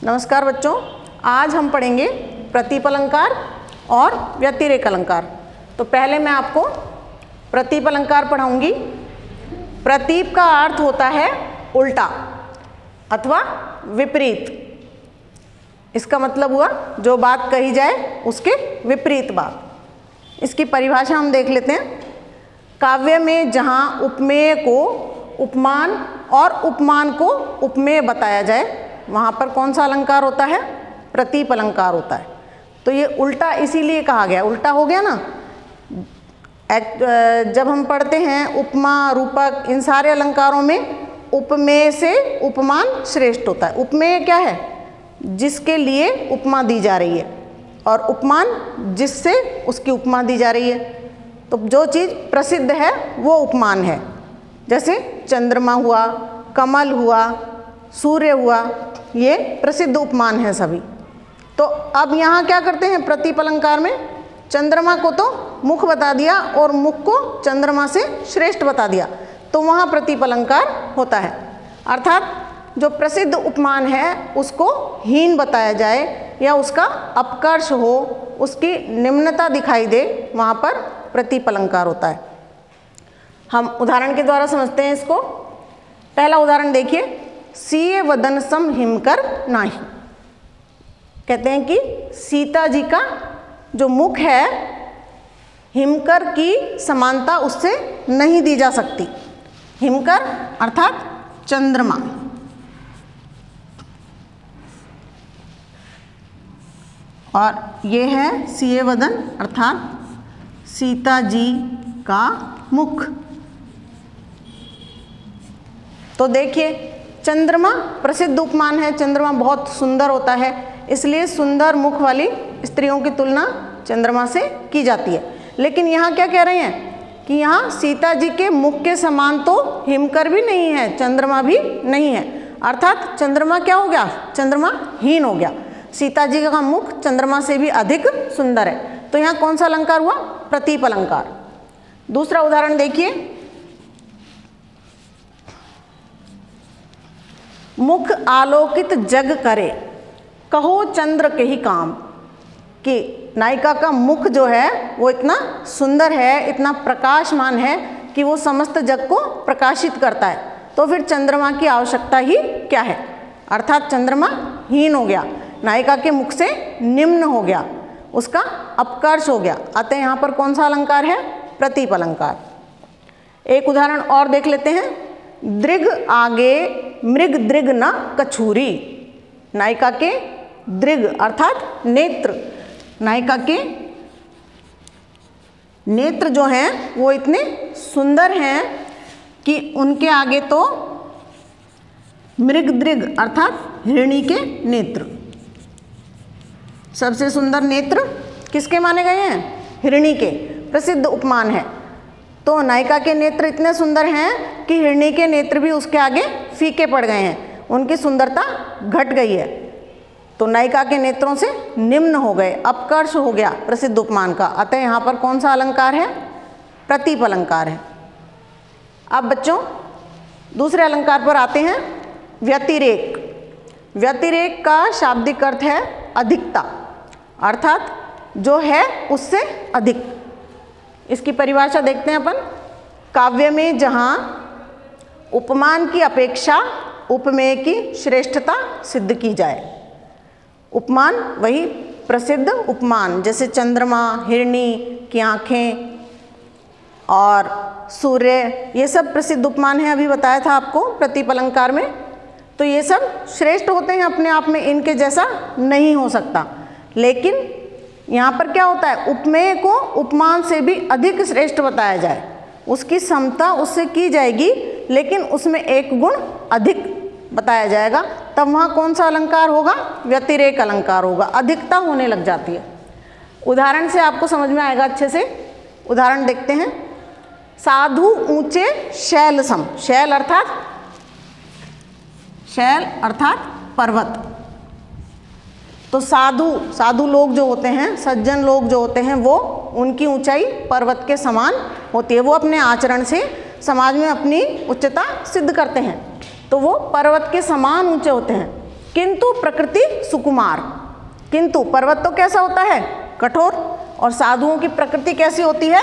नमस्कार बच्चों, आज हम पढ़ेंगे प्रतीप अलंकार और व्यतिरेक अलंकार। तो पहले मैं आपको प्रतीप अलंकार पढ़ाऊंगी। प्रतीप का अर्थ होता है उल्टा अथवा विपरीत। इसका मतलब हुआ जो बात कही जाए उसके विपरीत बात। इसकी परिभाषा हम देख लेते हैं। काव्य में जहाँ उपमेय को उपमान और उपमान को उपमेय बताया जाए वहाँ पर कौन सा अलंकार होता है? प्रतीप अलंकार होता है। तो ये उल्टा इसीलिए कहा गया, उल्टा हो गया ना। जब हम पढ़ते हैं उपमा, रूपक, इन सारे अलंकारों में उपमेय से उपमान श्रेष्ठ होता है। उपमेय क्या है? जिसके लिए उपमा दी जा रही है, और उपमान जिससे उसकी उपमा दी जा रही है। तो जो चीज़ प्रसिद्ध है वो उपमान है। जैसे चंद्रमा हुआ, कमल हुआ, सूर्य हुआ, ये प्रसिद्ध उपमान है सभी। तो अब यहाँ क्या करते हैं प्रतीप अलंकार में? चंद्रमा को तो मुख बता दिया और मुख को चंद्रमा से श्रेष्ठ बता दिया, तो वहाँ प्रतीप अलंकार होता है। अर्थात जो प्रसिद्ध उपमान है उसको हीन बताया जाए या उसका अपकर्ष हो, उसकी निम्नता दिखाई दे, वहाँ पर प्रतीप अलंकार होता है। हम उदाहरण के द्वारा समझते हैं इसको। पहला उदाहरण देखिए, सीये वदन सम हिमकर नाही। कहते हैं कि सीता जी का जो मुख है हिमकर की समानता उससे नहीं दी जा सकती। हिमकर अर्थात चंद्रमा। और ये है सीये वदन अर्थात सीता जी का मुख। तो देखिए, चंद्रमा प्रसिद्ध उपमान है। चंद्रमा बहुत सुंदर होता है, इसलिए सुंदर मुख वाली स्त्रियों की तुलना चंद्रमा से की जाती है। लेकिन यहाँ क्या कह रहे हैं कि यहाँ सीता जी के मुख के समान तो हिमकर भी नहीं है, चंद्रमा भी नहीं है। अर्थात चंद्रमा क्या हो गया? चंद्रमा हीन हो गया। सीता जी का मुख चंद्रमा से भी अधिक सुंदर है। तो यहाँ कौन सा अलंकार हुआ? प्रतीप अलंकार। दूसरा उदाहरण देखिए, मुख आलोकित जग करे कहो चंद्र के ही काम। कि नायिका का मुख जो है वो इतना सुंदर है, इतना प्रकाशमान है कि वो समस्त जग को प्रकाशित करता है, तो फिर चंद्रमा की आवश्यकता ही क्या है? अर्थात चंद्रमा हीन हो गया, नायिका के मुख से निम्न हो गया, उसका अपकर्ष हो गया। अतः यहाँ पर कौन सा अलंकार है? प्रतीप अलंकार। एक उदाहरण और देख लेते हैं। दृग आगे मृग दृग न कछूरी। नायिका के दृग अर्थात नेत्र, नायिका के नेत्र जो हैं वो इतने सुंदर हैं कि उनके आगे तो मृग दृग अर्थात हिरणी के नेत्र। सबसे सुंदर नेत्र किसके माने गए हैं? हिरणी के। प्रसिद्ध उपमान है। तो नायिका के नेत्र इतने सुंदर हैं कि हिरणी के नेत्र भी उसके आगे फीके पड़ गए हैं, उनकी सुंदरता घट गई है। तो नायिका के नेत्रों से निम्न हो गए, अपकर्ष हो गया प्रसिद्ध उपमान का। अतः यहाँ पर कौन सा अलंकार है? प्रतीप अलंकार है। अब बच्चों दूसरे अलंकार पर आते हैं, व्यतिरेक। व्यतिरेक का शाब्दिक अर्थ है अधिकता, अर्थात जो है उससे अधिक। इसकी परिभाषा देखते हैं अपन। काव्य में जहाँ उपमान की अपेक्षा उपमेय की श्रेष्ठता सिद्ध की जाए। उपमान वही प्रसिद्ध उपमान, जैसे चंद्रमा, हिरणी की आँखें और सूर्य, ये सब प्रसिद्ध उपमान हैं। अभी बताया था आपको प्रतीप अलंकार में। तो ये सब श्रेष्ठ होते हैं अपने आप में, इनके जैसा नहीं हो सकता। लेकिन यहाँ पर क्या होता है? उपमेय को उपमान से भी अधिक श्रेष्ठ बताया जाए, उसकी समता उससे की जाएगी, लेकिन उसमें एक गुण अधिक बताया जाएगा। तब वहाँ कौन सा अलंकार होगा? व्यतिरेक अलंकार होगा। अधिकता होने लग जाती है। उदाहरण से आपको समझ में आएगा अच्छे से। उदाहरण देखते हैं। साधु ऊंचे शैल सम। शैल अर्थात पर्वत। तो साधु लोग जो होते हैं, सज्जन लोग जो होते हैं, वो उनकी ऊंचाई पर्वत के समान होती है। वो अपने आचरण से समाज में अपनी उच्चता सिद्ध करते हैं, तो वो पर्वत के समान ऊंचे होते हैं। किंतु प्रकृति सुकुमार। किंतु पर्वत तो कैसा होता है, कठोर, और साधुओं की प्रकृति कैसी होती है,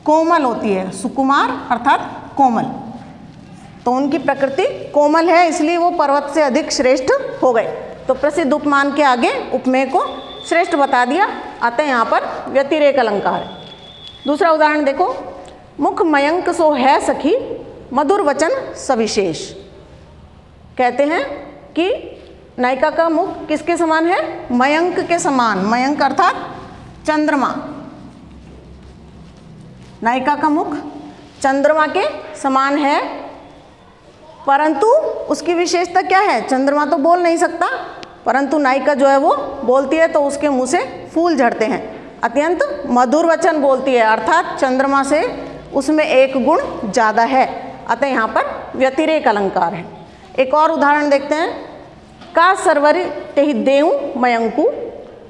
कोमल होती है। सुकुमार अर्थात कोमल, तो उनकी प्रकृति कोमल है, इसलिए वो पर्वत से अधिक श्रेष्ठ हो गए। तो प्रसिद्ध उपमान के आगे उपमेय को श्रेष्ठ बता दिया। अतः यहाँ पर व्यतिरेक अलंकार है। दूसरा उदाहरण देखो, मुख मयंक सो है सखी मधुर वचन सविशेष। कहते हैं कि नायिका का मुख किसके समान है, मयंक के समान। मयंक अर्थात चंद्रमा। नायिका का मुख चंद्रमा के समान है, परंतु उसकी विशेषता क्या है, चंद्रमा तो बोल नहीं सकता, परंतु नायिका जो है वो बोलती है, तो उसके मुंह से फूल झड़ते हैं। अत्यंत मधुर वचन बोलती है, अर्थात चंद्रमा से उसमें एक गुण ज़्यादा है। अतः यहाँ पर व्यतिरेक अलंकार है। एक और उदाहरण देखते हैं, का सरवरी तेहि देऊ मयंकु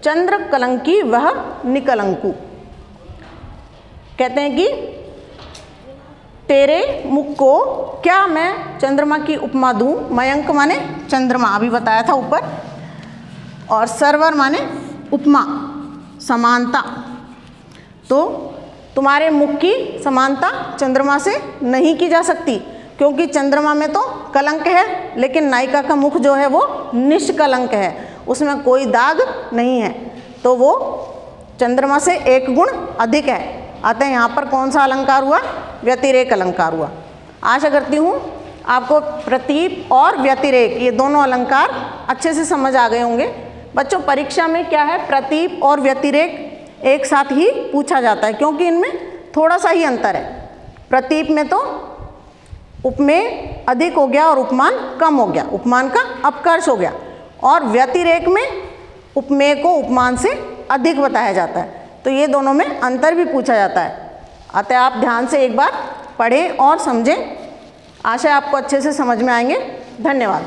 चंद्र कलंकी वह निकलंकु। कहते हैं कि तेरे मुख को क्या मैं चंद्रमा की उपमा दूं। मयंक माने चंद्रमा, अभी बताया था ऊपर, और सरवर माने उपमा, समानता। तो तुम्हारे मुख की समानता चंद्रमा से नहीं की जा सकती, क्योंकि चंद्रमा में तो कलंक है, लेकिन नायिका का मुख जो है वो निष्कलंक है, उसमें कोई दाग नहीं है, तो वो चंद्रमा से एक गुण अधिक है। अतः यहाँ पर कौन सा अलंकार हुआ, व्यतिरेक अलंकार हुआ। आशा करती हूँ आपको प्रतीप और व्यतिरेक ये दोनों अलंकार अच्छे से समझ आ गए होंगे। बच्चों, परीक्षा में क्या है, प्रतीप और व्यतिरेक एक साथ ही पूछा जाता है, क्योंकि इनमें थोड़ा सा ही अंतर है। प्रतीप में तो उपमेय अधिक हो गया और उपमान कम हो गया, उपमान का अपकर्ष हो गया, और व्यतिरेक में उपमेय को उपमान से अधिक बताया जाता है। तो ये दोनों में अंतर भी पूछा जाता है। अतः आप ध्यान से एक बार पढ़ें और समझें। आशा आपको अच्छे से समझ में आएंगे। धन्यवाद।